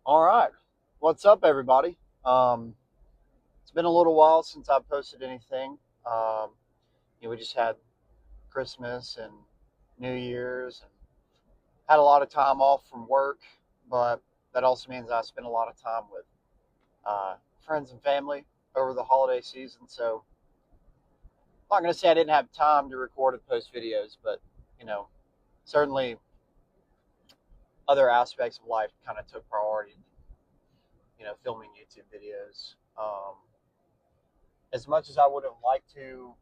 All right. What's up, everybody? Um, it's been a little while since I've posted anything. Um, we just had Christmas and New Year's and had a lot of time off from work, but that also means I spent a lot of time with friends and family over the holiday season. So I'm not going to say I didn't have time to record and post videos, but, you know, certainly other aspects of life kind of took priority, filming YouTube videos. As much as I would have liked to,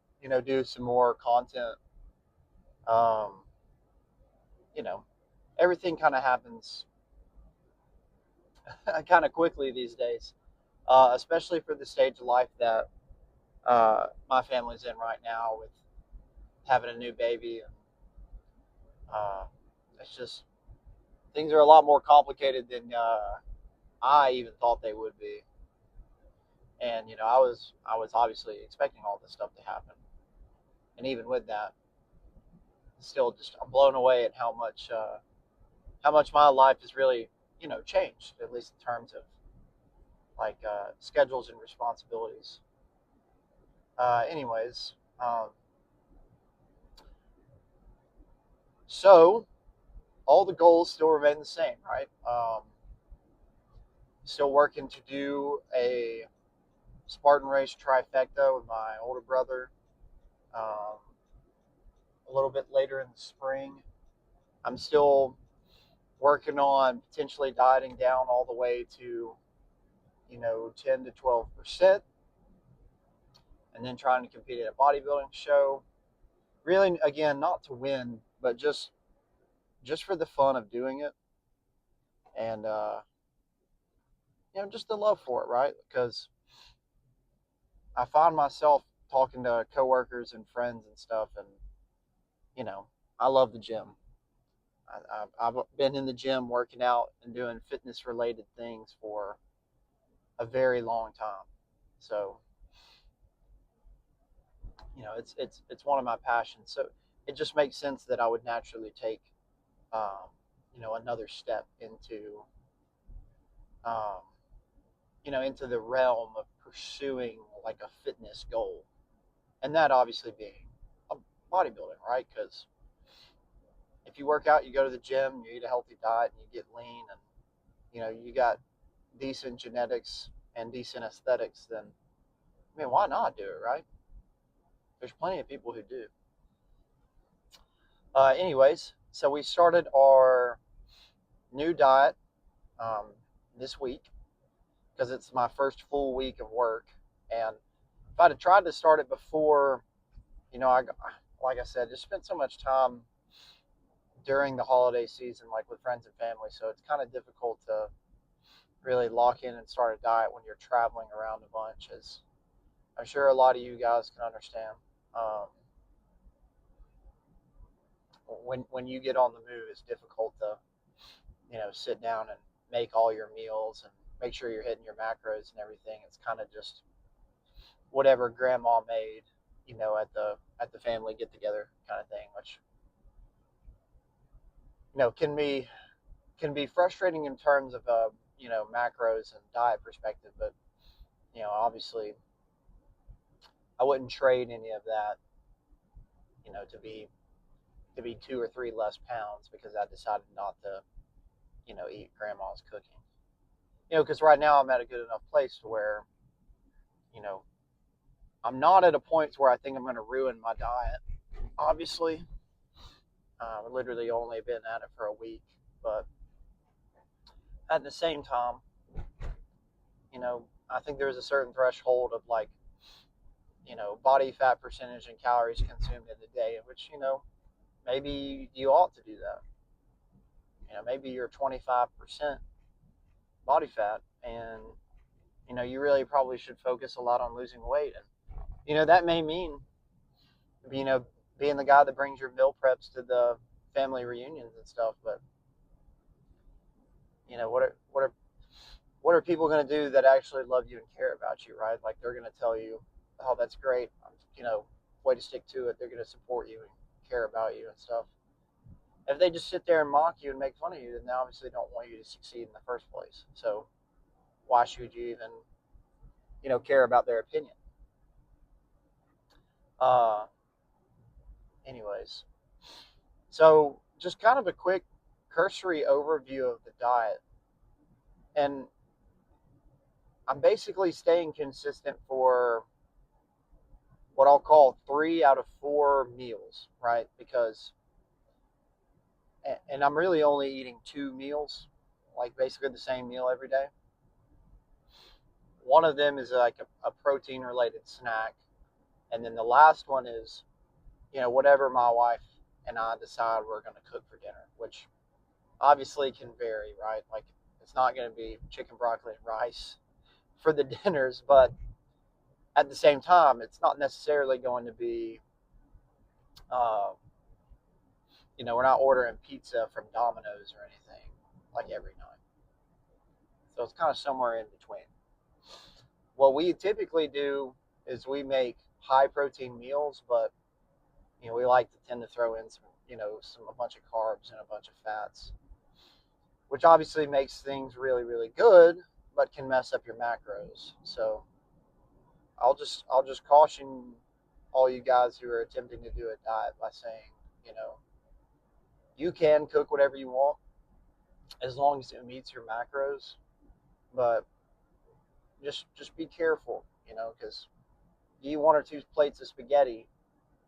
do some more content, um, you know, everything kind of happens kind of quickly these days, especially for the stage of life that my family's in right now with having a new baby. And uh, it's just, things are a lot more complicated than I even thought they would be. And, I was obviously expecting all this stuff to happen. And even with that, still just I'm blown away at how much my life has really, changed, at least in terms of like schedules and responsibilities. Anyways, so all the goals still remain the same, right? Still working to do a Spartan race trifecta with my older brother a little bit later in the spring. I'm still working on potentially dieting down all the way to 10 to 12%, and then trying to compete at a bodybuilding show. Really, again, not to win, but just for the fun of doing it, and just the love for it, right? Because I find myself talking to coworkers and friends and stuff, and you know, I love the gym. I've been in the gym working out and doing fitness related things for a very long time. So it's one of my passions. So it just makes sense that I would naturally take another step um, into the realm of pursuing like a fitness goal, and that obviously being a bodybuilding, right? Because if you work out, you go to the gym, you eat a healthy diet, and you get lean, and you got decent genetics and decent aesthetics, then I mean, why not do it, right? There's plenty of people who do. Anyways, so we started our new diet um, this week because it's my first full week of work, and if I'd have tried to start it before, I like I said, just spent so much time during the holiday season, like with friends and family. So it's kind of difficult to really lock in and start a diet when you're traveling around a bunch, as I'm sure a lot of you guys can understand. Um, when you get on the move, it's difficult to sit down and make all your meals and make sure you're hitting your macros and everything. It's kind of just whatever grandma made, at the family get together kind of thing, which can be frustrating in terms of macros and diet perspective, but obviously I wouldn't trade any of that to be 2 or 3 less pounds because I decided not to eat grandma's cooking. Because right now I'm at a good enough place to where you know I'm not at a point where I think I'm going to ruin my diet. Obviously, I've literally only been at it for a week, but at the same time, I think there's a certain threshold of like body fat percentage and calories consumed in a day, in which maybe you ought to do that. Maybe you're 25% body fat, and you really probably should focus a lot on losing weight, and that may mean you know being the guy that brings your meal preps to the family reunions and stuff. But what are people going to do that actually love you and care about you, right? Like, they're going to tell you, oh, that's great, way to stick to it. They're going to support you and care about you and stuff. If they just sit there and mock you and make fun of you, then they obviously don't want you to succeed in the first place. So why should you even, care about their opinion? Uh, anyways, so just kind of a quick cursory overview of the diet, and I'm basically staying consistent for what I'll call 3 out of 4 meals, right? Because, and I'm really only eating 2 meals, like basically the same meal every day. One of them is like a protein related snack, and then the last one is, whatever my wife and I decide we're going to cook for dinner, which obviously can vary, right? Like it's not going to be chicken, broccoli, and rice for the dinners, but at the same time, it's not necessarily going to be, uh, we're not ordering pizza from Domino's or anything like every night. So it's kind of somewhere in between. What we typically do is we make high protein meals, but we like to tend to throw in some, a bunch of carbs and a bunch of fats, which obviously makes things really, really good, but can mess up your macros. So I'll just caution all you guys who are attempting to do a diet by saying, you know, you can cook whatever you want as long as it meets your macros, but just be careful, because you eat 1 or 2 plates of spaghetti,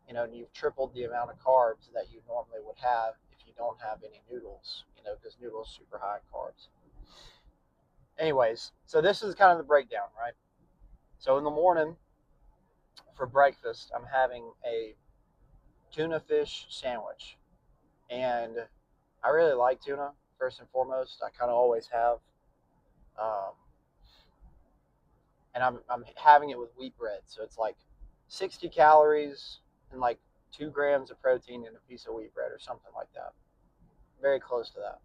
and you've tripled the amount of carbs that you normally would have if you don't have any noodles, because noodles are super high in carbs. Anyways, so this is kind of the breakdown, right? So in the morning for breakfast, I'm having a tuna fish sandwich, and I really like tuna. First and foremost, I kind of always have, um, and I'm having it with wheat bread, so it's like 60 calories and like 2 grams of protein in a piece of wheat bread or something like that. Very close to that.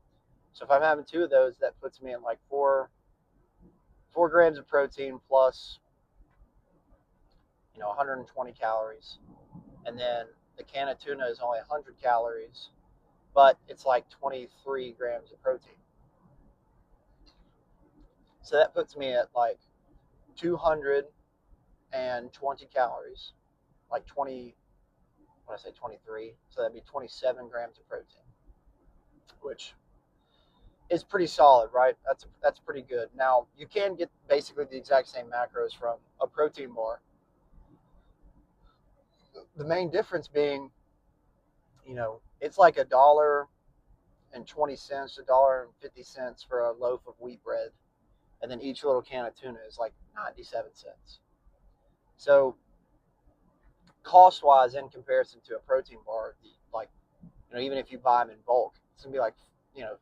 So if I'm having 2 of those, that puts me at like 4 grams of protein plus 120 calories, and then the can of tuna is only 100 calories, but it's like 23 grams of protein. So that puts me at like 220 calories, like 20. When I say 23, so that'd be 27 grams of protein, which is pretty solid, right? That's pretty good. Now you can get basically the exact same macros from a protein bar. The main difference being, it's like $1.20, $1.50 for a loaf of wheat bread, and then each little can of tuna is like 97 cents. So cost wise, in comparison to a protein bar, like even if you buy them in bulk, it's gonna be like $4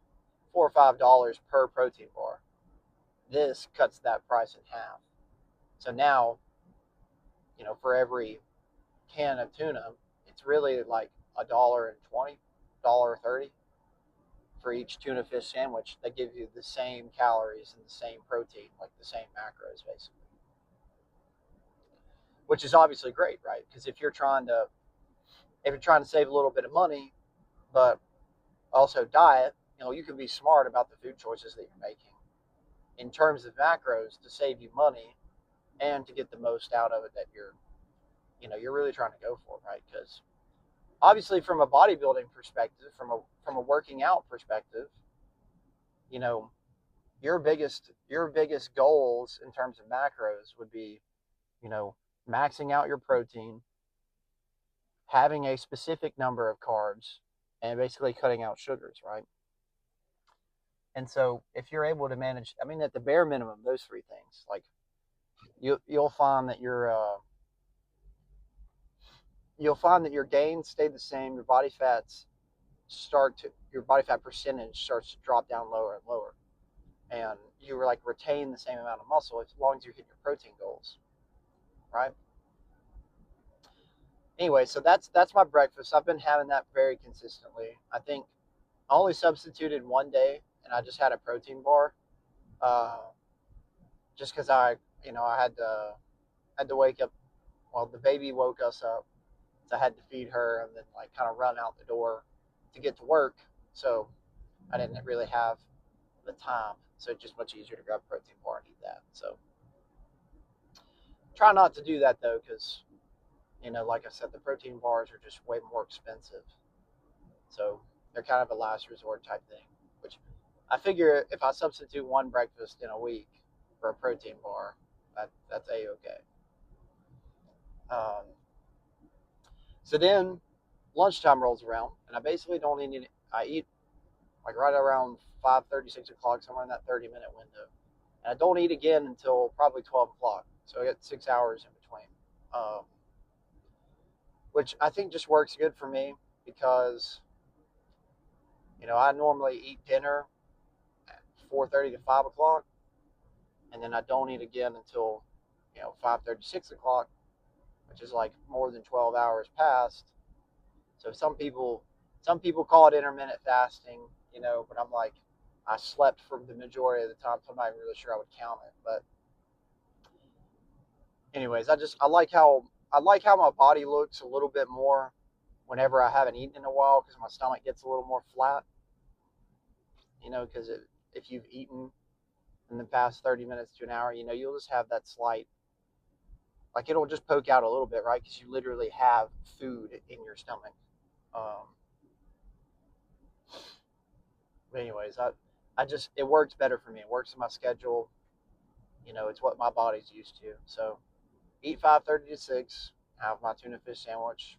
or $5 per protein bar. This cuts that price in half. So now, for every can of tuna, it's really like $1.20, $1.30 for each tuna fish sandwich. That gives you the same calories and the same protein, like the same macros, basically. Which is obviously great, right? Because if you're trying to save a little bit of money, but also diet, you can be smart about the food choices that you're making in terms of macros to save you money and to get the most out of it that you're really trying to go for, right? Because obviously, from a bodybuilding perspective, from a working out perspective, you know, your biggest goals in terms of macros would be, maxing out your protein, having a specific number of carbs, and basically cutting out sugars, right? And so if you're able to manage, I mean, at the bare minimum, those 3 things, like you'll find that you'll find that your gains stay the same, your body fat percentage starts to drop down lower and lower, and you like retain the same amount of muscle as long as you hit your protein goals, right? Anyway, so that's my breakfast. I've been having that very consistently. I think I only substituted one day, and I just had a protein bar, uh, just because I had to wake up. Well, the baby woke us up, so I had to feed her and then like kind of run out the door to get to work. So I didn't really have the time. So it's just much easier to grab a protein bar and eat that. So try not to do that though, because like I said, the protein bars are just way more expensive. So they're kind of a last resort type thing. Which I figure if I substitute one breakfast in a week for a protein bar, that's a okay. Um, so then lunchtime rolls around, and I basically don't eat any. I eat like right around 5:30, 6 o'clock, somewhere in that 30-minute window. And I don't eat again until probably 12 o'clock. So I get 6 hours in between, um, which I think just works good for me because, I normally eat dinner at 4:30 to 5 o'clock, and then I don't eat again until, 5:30, 6 o'clock, which is like more than 12 hours past. So some people call it intermittent fasting, but I'm like, I slept for the majority of the time, so I'm not even really sure I would count it. But anyways, I like how my body looks a little bit more whenever I haven't eaten in a while because my stomach gets a little more flat. Because if you've eaten in the past 30 minutes to an hour, you'll just have that slight, like it'll just poke out a little bit, right? Because you literally have food in your stomach. Um, but anyways, it works better for me. It works in my schedule. It's what my body's used to. So eat 5:30 to 6, have my tuna fish sandwich,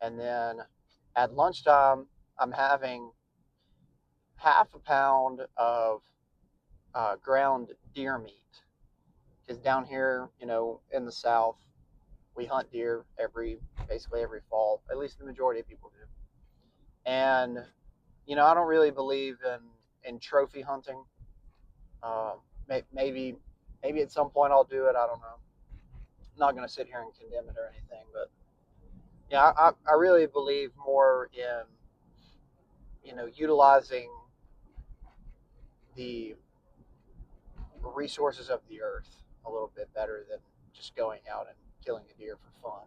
and then at lunchtime I'm having half a pound of ground deer meat. Because down here, in the South, we hunt deer basically every fall. At least the majority of people do. And I don't really believe in trophy hunting. Uh, maybe at some point I'll do it. I don't know. I'm not going to sit here and condemn it or anything, but yeah, I really believe more in utilizing the resources of the earth a little bit better than just going out and killing a deer for fun.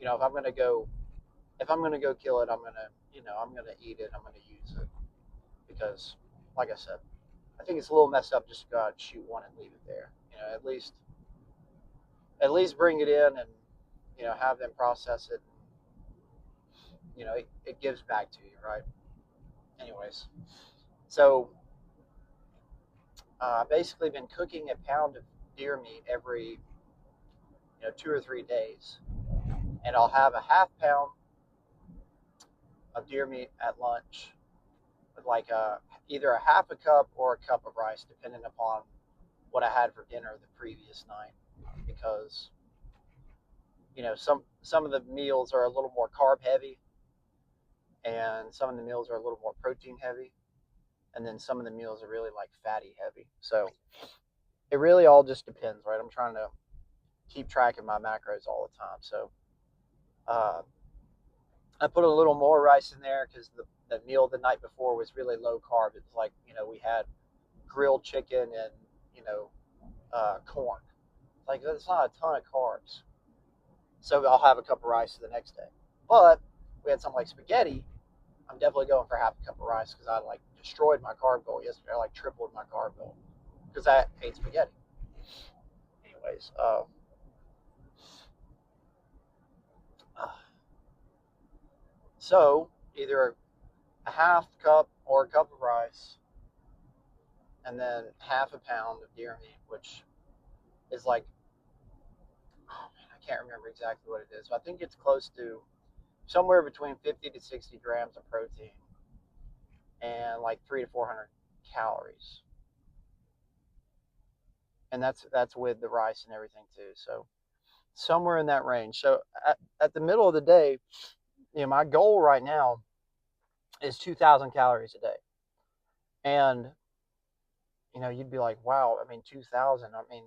If I'm gonna go kill it, I'm gonna eat it. I'm gonna use it because, like I said, I think it's a little messed up just to go out and shoot one and leave it there. At least bring it in and have them process it. It gives back to you, right? Anyways, so I've basically been cooking a pound of deer meat every 2 or 3 days, and I'll have a half pound of deer meat at lunch with like either a half a cup or a cup of rice, depending upon what I had for dinner the previous night. Because some of the meals are a little more carb heavy, and some of the meals are a little more protein heavy, and then some of the meals are really like fatty heavy. So it really all just depends, right? I'm trying to keep track of my macros all the time. So uh, I put a little more rice in there because the meal the night before was really low carb. It's like we had grilled chicken and corn. Like that's not a ton of carbs. So I'll have a cup of rice the next day. But we had something like spaghetti. I'm definitely going for half a cup of rice because I like destroyed my carb goal yesterday. I like tripled my carb goal because I ate spaghetti. Anyways, so either a half cup or a cup of rice, and then half a pound of deer meat, which is like, oh man, I can't remember exactly what it is. But I think it's close to somewhere between 50 to 60 grams of protein and like 300 to 400 calories, and that's with the rice and everything too. So somewhere in that range. So at the middle of the day, my goal right now is 2,000 calories a day, and you'd be like, wow, I mean 2,000. I mean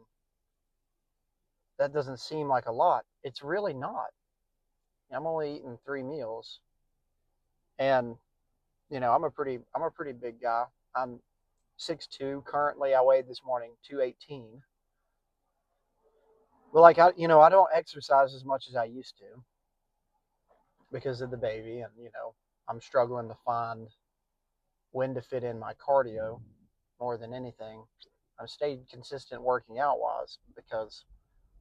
that doesn't seem like a lot. It's really not. I'm only eating 3 meals, and I'm a pretty big guy. I'm 6'2". Currently, I weighed this morning 218. But like I don't exercise as much as I used to because of the baby, and I'm struggling to find when to fit in my cardio more than anything. I've stayed consistent working out wise because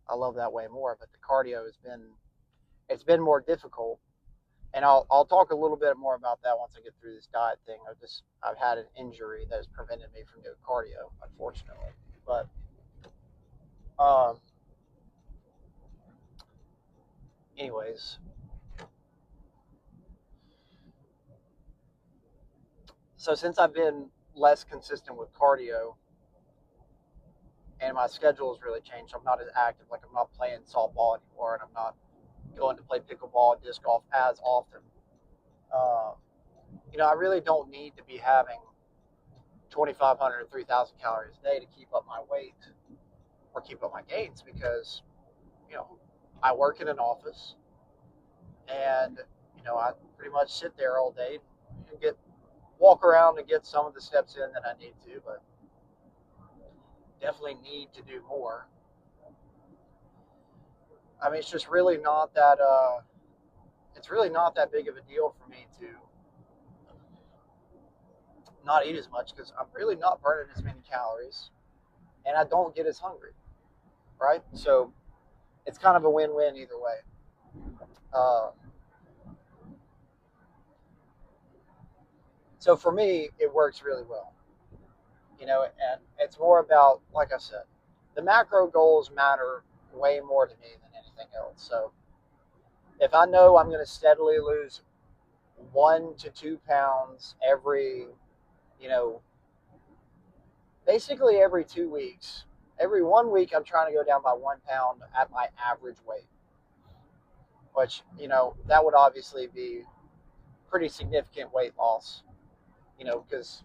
I love that way more. But the cardio has been it's been more difficult, and I'll talk a little bit more about that once I get through this diet thing. I've had an injury that has prevented me from doing cardio, unfortunately. But um, anyways, so since I've been less consistent with cardio and my schedule has really changed, I'm not as active. Like I'm not playing softball anymore, and I'm not going to play pickleball and disc golf as often. Uh, I really don't need to be having 2,500 or 3,000 calories a day to keep up my weight or keep up my gains because, you know, I work in an office and, I pretty much sit there all day and walk around and get some of the steps in that I need to, but definitely need to do more. I mean, it's really not that big of a deal for me to not eat as much because I'm really not burning as many calories and I don't get as hungry, right? So it's kind of a win-win either way. Uh, so for me, it works really well, and it's more about, like I said, the macro goals matter way more to me than anything else. So if I know I'm going to steadily lose 1 to 2 pounds you know, basically every 2 weeks, every 1 week, I'm trying to go down by 1 pound at my average weight, which, that would obviously be pretty significant weight loss, because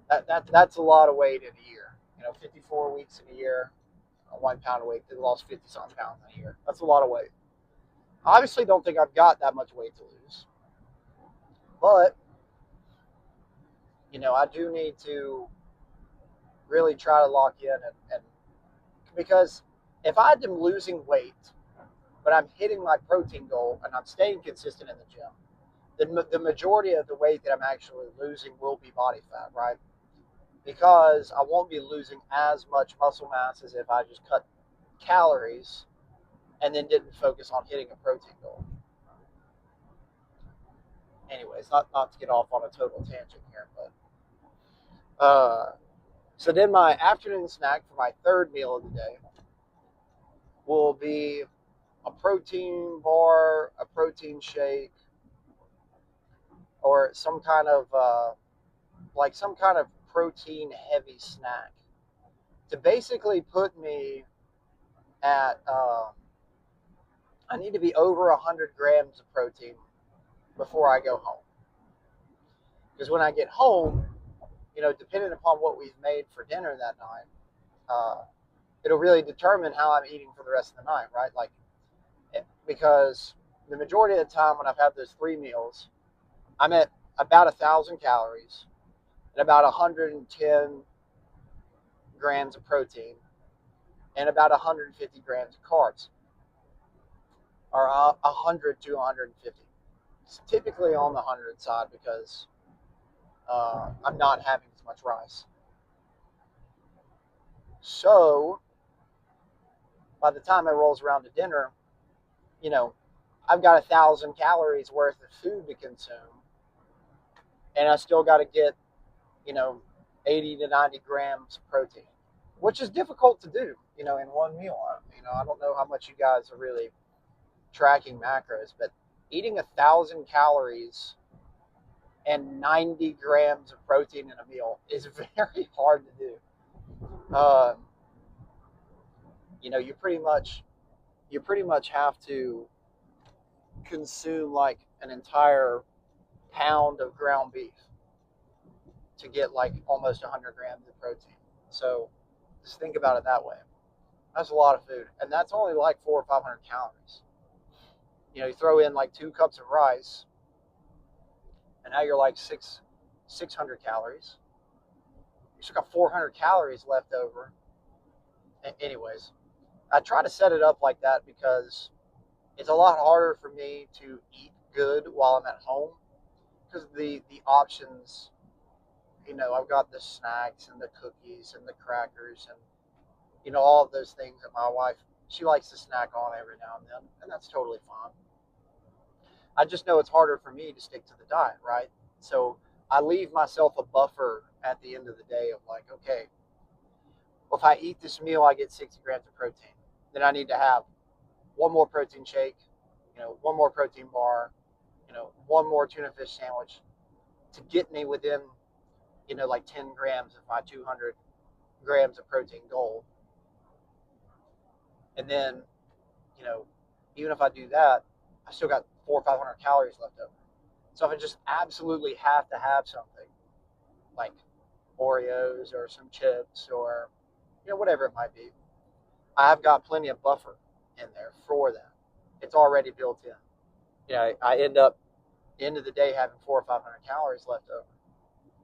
that's a lot of weight in a year. 54 weeks in a year, 1 pound of weight, they lost 50 something pounds in a year. That's a lot of weight. I obviously don't think I've got that much weight to lose, but I do need to really try to lock in and because if I'm losing weight, but I'm hitting my protein goal and I'm staying consistent in the gym, then the majority of the weight that I'm actually losing will be body fat, right? Because I won't be losing as much muscle mass as if I just cut calories and then didn't focus on hitting a protein goal. Anyways, not to get off on a total tangent here, but so then my afternoon snack for my third meal of the day will be a protein bar, a protein shake, or some kind of protein heavy snack to basically put me at I need to be over 100 grams of protein before I go home. Because when I get home, depending upon what we've made for dinner that night, uh, it'll really determine how I'm eating for the rest of the night, right? Because the majority of the time when I've had those 3 meals, I'm at about 1,000 calories and about 110 grams of protein and about 150 grams of carbs, or 100 to 150. It's typically on the 100 side because I'm not having as much rice. So by the time it rolls around to dinner, you know, I've got 1,000 calories worth of food to consume, and I still got to get, you know, 80 to 90 grams of protein, which is difficult to do, in one meal. I don't know how much you guys are really tracking macros, but eating 1,000 calories and 90 grams of protein in a meal is very hard to do. You pretty much have to consume like an entire pound of ground beef to get like almost 100 grams of protein. So just think about it that way. That's a lot of food, and that's only like 400 or 500 calories. You throw in like 2 cups of rice, and now you're like 600 calories. You still got 400 calories left over. Anyways, I try to set it up like that because it's a lot harder for me to eat good while I'm at home because the options, I've got the snacks and the cookies and the crackers and all of those things that my wife, she likes to snack on every now and then, and that's totally fine. I just know it's harder for me to stick to the diet, right? So I leave myself a buffer at the end of the day of like, okay, well, if I eat this meal, I get 60 grams of protein. Then I need to have one more protein shake, one more protein bar, one more tuna fish sandwich to get me within, like 10 grams of my 200 grams of protein goal. And then, you know, even if I do that, I still got 400 or 500 calories left over. So if I just absolutely have to have something like Oreos or some chips or, whatever it might be, I've got plenty of buffer in there for that. It's already built in. I end up at the end of the day having 400 or 500 calories left over.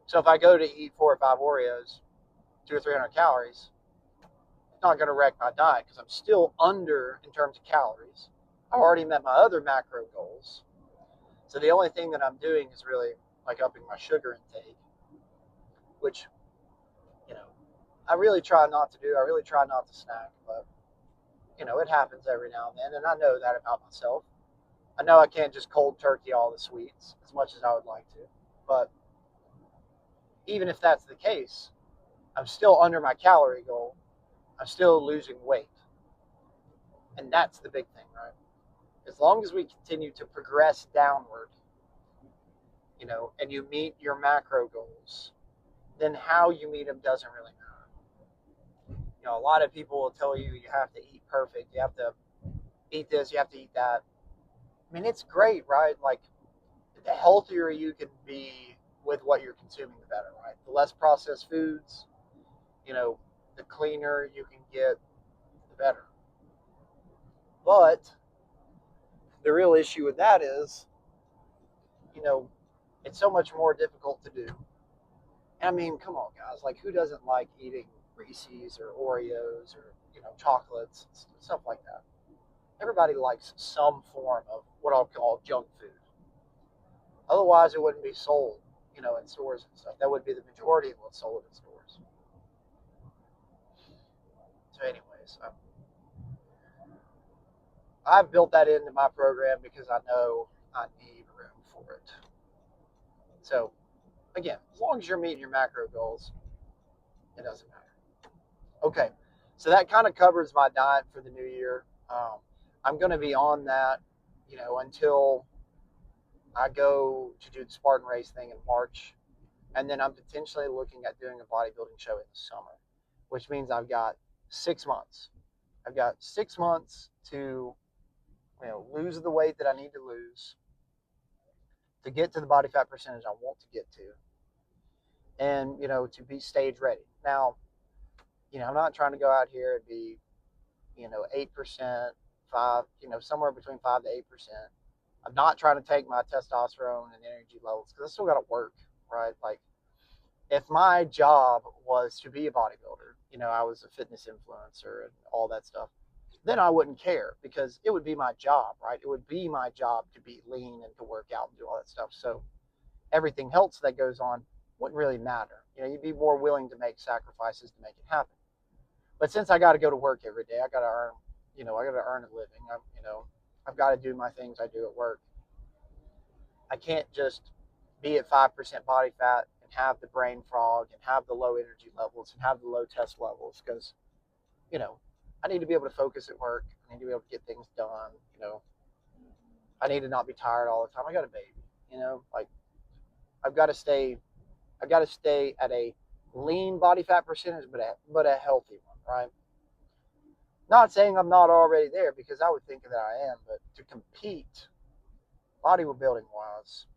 So if I go to eat 4 or 5 Oreos, 200 or 300 calories, it's not going to wreck my diet because I'm still under in terms of calories. I've already met my other macro goals. So the only thing that I'm doing is really like upping my sugar intake, which, I really try not to do. I really try not to snack, but, it happens every now and then. And I know that about myself. I know I can't just cold turkey all the sweets as much as I would like to. But even if that's the case, I'm still under my calorie goal. I'm still losing weight. And that's the big thing, right? As long as we continue to progress downward, and you meet your macro goals, then how you meet them doesn't really matter. A lot of people will tell you have to eat perfect. You have to eat this, you have to eat that. I mean, it's great, right? Like, the healthier you can be with what you're consuming, the better, right? The less processed foods, the cleaner you can get, the better. But the real issue with that is, it's so much more difficult to do. I mean, come on, guys. Like, who doesn't like eating Reese's or Oreos or, chocolates, stuff like that? Everybody likes some form of what I'll call junk food. Otherwise, it wouldn't be sold, in stores and stuff. That would be the majority of what's sold in stores. So, anyways, I've built that into my program because I know I need room for it. So, again, as long as you're meeting your macro goals, it doesn't matter. Okay, so that kind of covers my diet for the new year. I'm going to be on that, until I go to do the Spartan race thing in March. And then I'm potentially looking at doing a bodybuilding show in the summer, which means I've got 6 months. I've got 6 months to, lose the weight that I need to lose to get to the body fat percentage I want to get to, and, to be stage ready. Now, I'm not trying to go out here and be, 8%, 5, somewhere between 5 to 8%. I'm not trying to take my testosterone and energy levels because I still got to work, right? Like, if my job was to be a bodybuilder, I was a fitness influencer and all that stuff, then I wouldn't care because it would be my job, right? It would be my job to be lean and to work out and do all that stuff. So everything else that goes on wouldn't really matter. You'd be more willing to make sacrifices to make it happen. But since I got to go to work every day, I got to earn, I got to earn a living. I've got to do my things I do at work. I can't just be at 5% body fat and have the brain fog and have the low energy levels and have the low test levels because, I need to be able to focus at work. I need to be able to get things done. I need to not be tired all the time. I got a baby, like, I've got to stay at a lean body fat percentage, but a healthy one, right? Not saying I'm not already there because I would think that I am, but to compete bodybuilding wise,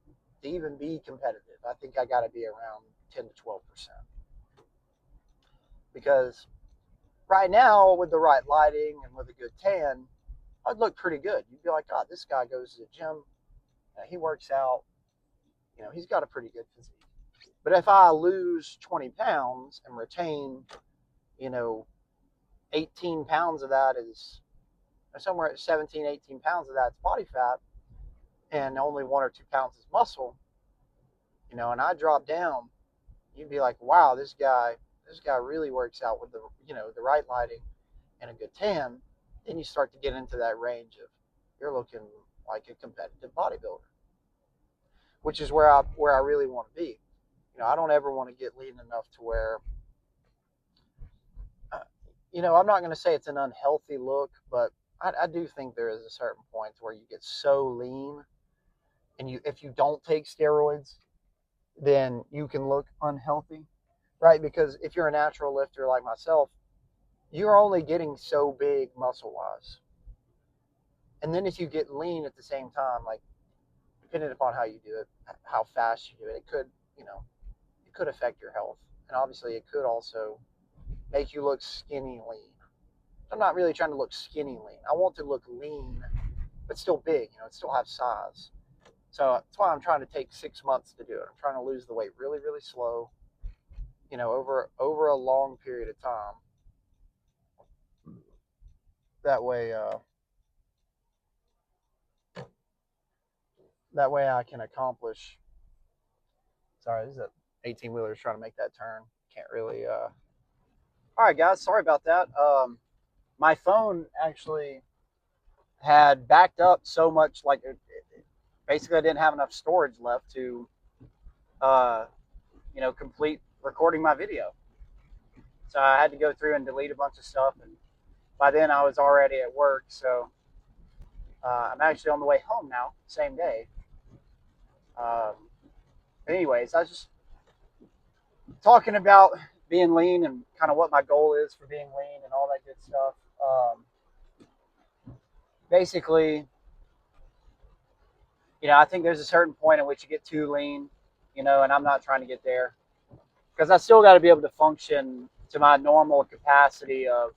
to even be competitive, I think I got to be around 10 to 12%. Because right now, with the right lighting and with a good tan, I'd look pretty good. You'd be like, God, this guy goes to the gym, he works out, he's got a pretty good physique. But if I lose 20 pounds and retain, 18 pounds of that is somewhere at 17, 18 pounds of that's body fat, and only 1 or 2 pounds is muscle, you know, and I drop down, you'd be like, wow, this guy really works out with the, you know, the right lighting and a good tan. Then you start to get into that range of you're looking like a competitive bodybuilder, which is where I really want to be. You know, I don't ever want to get lean enough to where, uh, you know, I'm not going to say it's an unhealthy look, but I do think there is a certain point where you get so lean, and if you don't take steroids, then you can look unhealthy, right? Because if you're a natural lifter like myself, you're only getting so big muscle wise. And then if you get lean at the same time, like depending upon how you do it, how fast you do it, it could, you know, it could affect your health. And obviously it could also make you look skinny lean. I'm not really trying to look skinny lean. I want to look lean, but still big, you know, it still have size. So that's why I'm trying to take 6 months to do it. I'm trying to lose the weight really, really slow, you know, over a long period of time. That way, that way I can accomplish. Sorry, this is a 18 wheeler trying to make that turn. Can't really. All right, guys. Sorry about that. My phone actually had backed up so much, like basically I didn't have enough storage left to, uh, you know, complete recording my video. So I had to go through and delete a bunch of stuff, and by then I was already at work. So I'm actually on the way home now, same day. Um, anyways, I was just talking about being lean and kind of what my goal is for being lean and all that good stuff. Basically, you know, I think there's a certain point at which you get too lean, you know, and I'm not trying to get there because I still got to be able to function to my normal capacity of,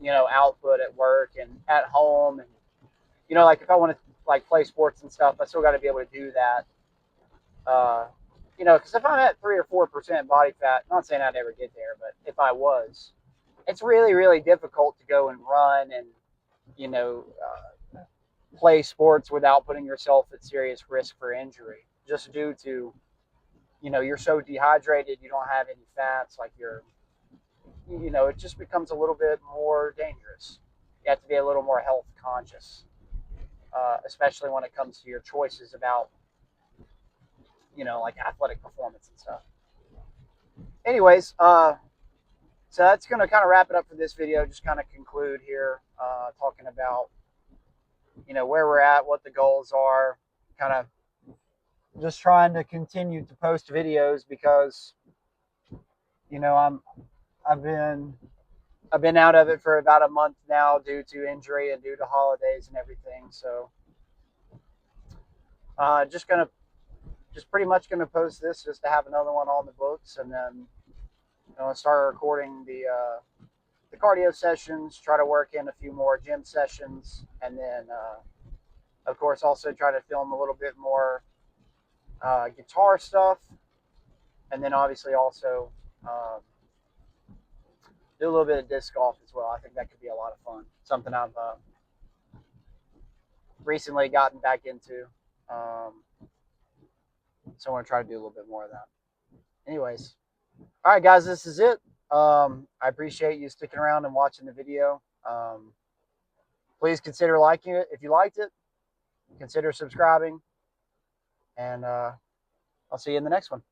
you know, output at work and at home. And, you know, like if I want to like play sports and stuff, I still got to be able to do that. You know, because if I'm at 3 or 4% body fat, not saying I'd ever get there, but if I was, it's really, really difficult to go and run and, you know, play sports without putting yourself at serious risk for injury, just due to, you know, you're so dehydrated, you don't have any fats, like you're, you know, it just becomes a little bit more dangerous. You have to be a little more health conscious, especially when it comes to your choices about, you know, like athletic performance and stuff. Anyways, so that's going to kind of wrap it up for this video. Just kind of conclude here, talking about, you know, where we're at, what the goals are, kind of just trying to continue to post videos because, you know, I've been out of it for about a month now due to injury and due to holidays and everything. So just pretty much gonna post this just to have another one on the books, and then, you know, start recording the cardio sessions. Try to work in a few more gym sessions, and then of course also try to film a little bit more guitar stuff, and then obviously also do a little bit of disc golf as well. I think that could be a lot of fun. Something I've recently gotten back into. So I want to try to do a little bit more of that. Anyways, all right, guys, this is it. I appreciate you sticking around and watching the video. Please consider liking it if you liked it. Consider subscribing, and I'll see you in the next one.